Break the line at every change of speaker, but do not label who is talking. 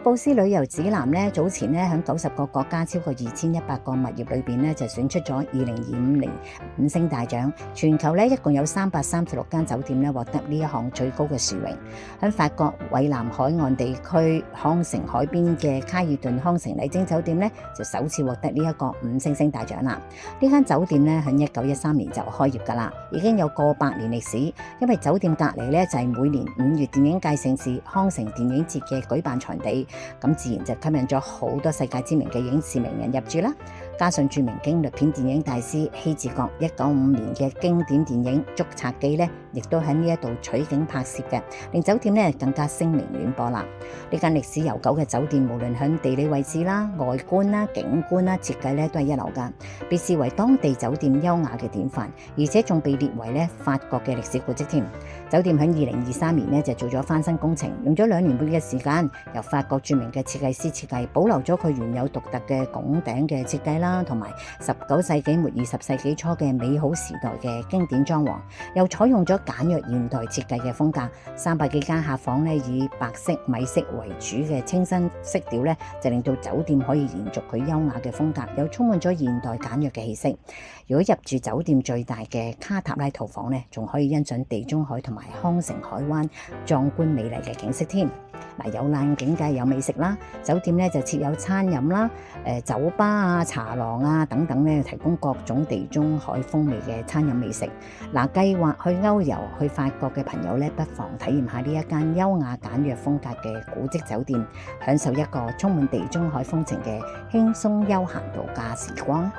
布斯旅遊指南咧，早前咧喺90個國家超過2100個物業裏邊咧，就選出咗2025年5星大獎。全球咧一共有336間酒店咧獲得呢一項最高嘅殊榮。喺法國蔚藍海岸地區康城海邊嘅卡爾頓康城麗晶酒店咧，就首次獲得呢一個5星大獎啦。呢間酒店咧喺1913年就開業㗎啦，已經有過百年歷史。因為酒店隔離咧就係每年5月電影界盛事康城電影節嘅舉辦場地，咁自然就吸引咗好多世界知名嘅影視名人入住啦。加上著名驚慄片電影大師希治閣1955年嘅經典電影《捉賊記》咧，亦都喺呢一度取景拍攝嘅，令酒店咧更加聲名遠播啦。呢間歷史悠久嘅酒店，無論喺地理位置啦、外觀啦、景觀啦、設計咧，都係一流㗎，被視為當地酒店優雅嘅典範，而且仲被列為咧法國嘅歷史古蹟添。酒店喺2023年咧就做咗翻新工程，用咗2年半嘅時間，由法國著名嘅設計師設計，保留咗佢原有獨特嘅拱頂嘅設計啦，同埋19世紀末20世紀初嘅美好時代嘅經典裝潢，又採用咗簡約現代設計嘅風格。300幾間客房咧以白色、米色為主嘅清新色調咧，就令到酒店可以延續佢優雅嘅風格，又充滿咗現代簡約嘅氣息。如果入住酒店最大嘅卡塔拉套房咧，仲可以欣賞地中海同埋康城海灣壯觀美麗嘅景色添。有冷景梗係有美食啦，酒店咧就設有餐飲啦、酒吧啊、茶廊啊等等咧，提供各種地中海風味嘅餐飲美食。計劃去歐遊去法國嘅朋友咧，不妨體驗下呢一間優雅簡約風格嘅古蹟酒店，享受一個充滿地中海風情嘅輕鬆休閒度假時光。